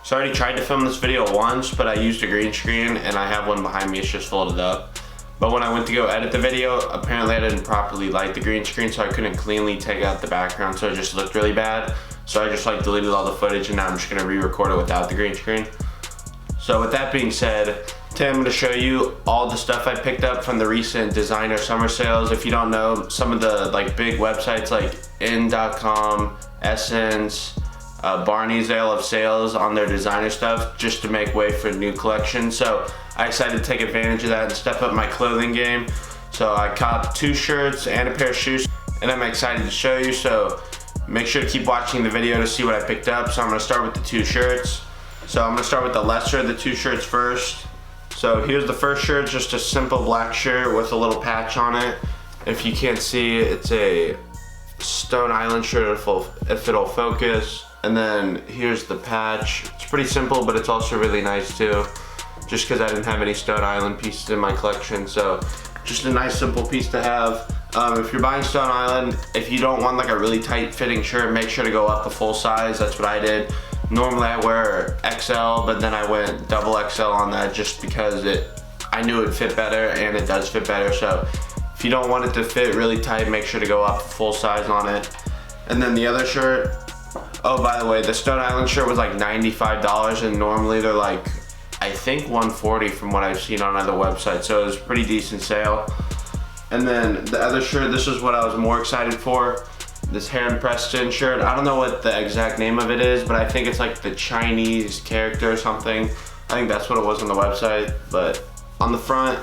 So I already tried to film this video once, but I used a green screen and I have one behind me, it's just folded up. But when I went to go edit the video, apparently I didn't properly light the green screen, so I couldn't cleanly take out the background, so it just looked really bad. So I just like deleted all the footage, and now I'm just gonna re-record it without the green screen. So with that being said, today I'm gonna show you all the stuff I picked up from the recent designer summer sales. If you don't know, some of the big websites like in.com, Ssense, Barney's, they all have sales on their designer stuff just to make way for new collections. So I decided to take advantage of that and step up my clothing game. So I copped 2 shirts and a pair of shoes, and I'm excited to show you. So make sure to keep watching the video to see what I picked up. So I'm gonna start with the 2 shirts. So I'm gonna start with the lesser of the 2 shirts first. So here's the first shirt, just a simple black shirt with a little patch on it. If you can't see, it's a Stone Island shirt if it'll focus. And then here's the patch. It's pretty simple, but it's also really nice too, just because I didn't have any Stone Island pieces in my collection. So just a nice simple piece to have. If you're buying Stone Island, if you don't want like a really tight fitting shirt, make sure to go up a full size. That's what I did. Normally I wear XL, but then I went double XL on that just because I knew it would fit better, and it does fit better. So if you don't want it to fit really tight, make sure to go up full size on it. And then the other shirt, oh, by the way, the Stone Island shirt was like $95, and normally they're like, I think $140 from what I've seen on other websites. So it was a pretty decent sale. And then the other shirt, this is what I was more excited for. This Preston shirt. I don't know what the exact name of it is, but I think it's like the Chinese character or something. I think that's what it was on the website. But on the front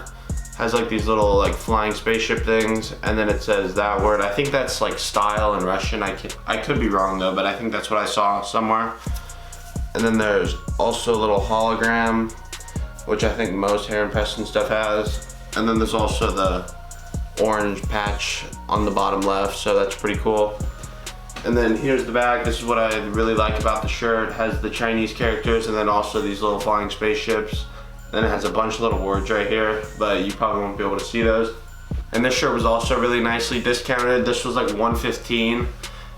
has like these little like flying spaceship things, and then it says that word. I think that's like style in Russian. I could be wrong though, but I think that's what I saw somewhere. And then there's also a little hologram, which I think most Preston stuff has. And then there's also the orange patch on the bottom left, so that's pretty cool. And then here's the back. This is what I really like about the shirt. It has the Chinese characters and then also these little flying spaceships. Then it has a bunch of little words right here, but you probably won't be able to see those. And this shirt was also really nicely discounted. This was like $115,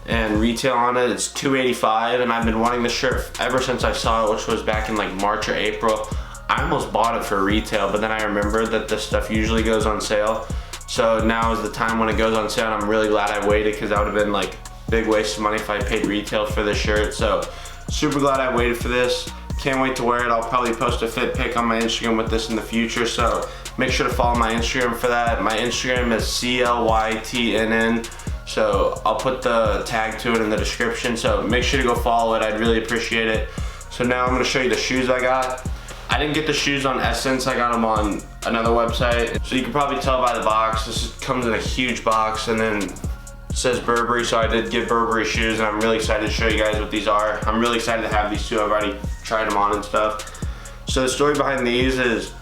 and retail on it, it's $285, and I've been wanting this shirt ever since I saw it, which was back in like March or April. I almost bought it for retail, but then I remembered that this stuff usually goes on sale. So now is the time when it goes on sale, and I'm really glad I waited, because that would have been like big waste of money if I paid retail for this shirt. So super glad I waited for this. Can't wait to wear it. I'll probably post a fit pic on my Instagram with this in the future, so make sure to follow my Instagram for that. My Instagram is CLYTNN, so I'll put the tag to it in the description, so make sure to go follow it. I'd really appreciate it. So now I'm gonna show you the shoes I got. I didn't get the shoes on Ssense, I got them on another website. So you can probably tell by the box, this comes in a huge box, and then it says Burberry, so I did get Burberry Shoes, and I'm really excited to show you guys what these are. I'm really excited to have these two. I've already tried them on and stuff. So the story behind these is,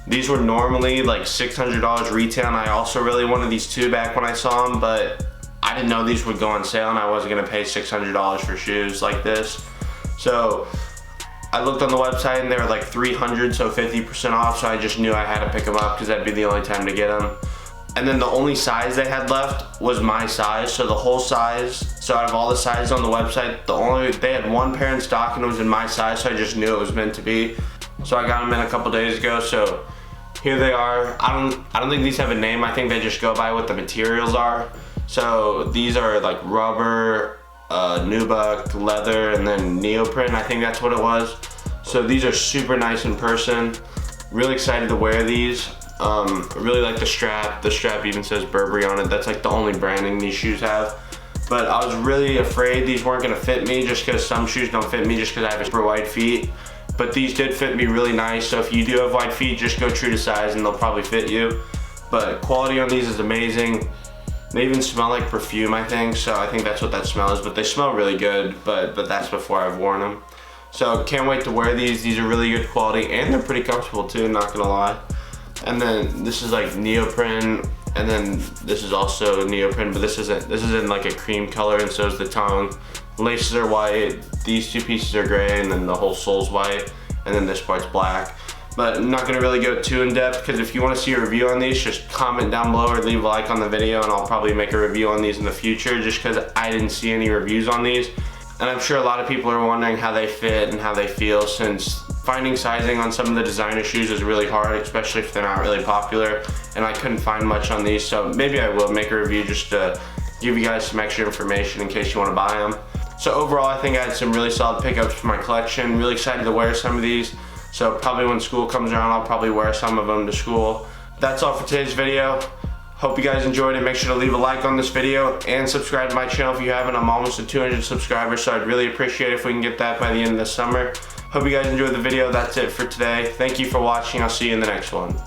these were normally like $600 retail, and I also really wanted these two back when I saw them, but I didn't know these would go on sale, and I wasn't gonna pay $600 for shoes like this. So I looked on the website and they were like $300, so 50% off, so I just knew I had to pick them up because that'd be the only time to get them. And then the only size they had left was my size, so the whole size. So out of all the sizes on the website, they had one pair in stock, and it was in my size, so I just knew it was meant to be. So I got them in a couple days ago, so here they are. I don't think these have a name. I think they just go by what the materials are. So these are like rubber, nubuck, leather, and then neoprene. I think that's what it was. So these are super nice in person. Really excited to wear these. I really like the strap. The strap even says Burberry on it. That's like the only branding these shoes have. But I was really afraid these weren't gonna fit me, just because some shoes don't fit me just because I have super wide feet. But these did fit me really nice. So if you do have wide feet, just go true to size and they'll probably fit you. But quality on these is amazing. They even smell like perfume, I think. So I think that's what that smell is, but they smell really good, but that's before I've worn them. So can't wait to wear these. These are really good quality, and they're pretty comfortable too, not gonna lie. And then this is like neoprene, and then this is also neoprene, but this is in like a cream color, and so is the tongue. The laces are white, these two pieces are gray, and then the whole sole's white, and then this part's black. But I'm not gonna really go too in depth, because if you wanna see a review on these, just comment down below or leave a like on the video, and I'll probably make a review on these in the future, just because I didn't see any reviews on these. And I'm sure a lot of people are wondering how they fit and how they feel, since finding sizing on some of the designer shoes is really hard, especially if they're not really popular, and I couldn't find much on these, so maybe I will make a review just to give you guys some extra information in case you want to buy them. So overall, I think I had some really solid pickups for my collection. Really excited to wear some of these, so probably when school comes around, I'll probably wear some of them to school. That's all for today's video. Hope you guys enjoyed it. Make sure to leave a like on this video and subscribe to my channel if you haven't. I'm almost at 200 subscribers, so I'd really appreciate it if we can get that by the end of the summer. Hope you guys enjoyed the video. That's it for today. Thank you for watching. I'll see you in the next one.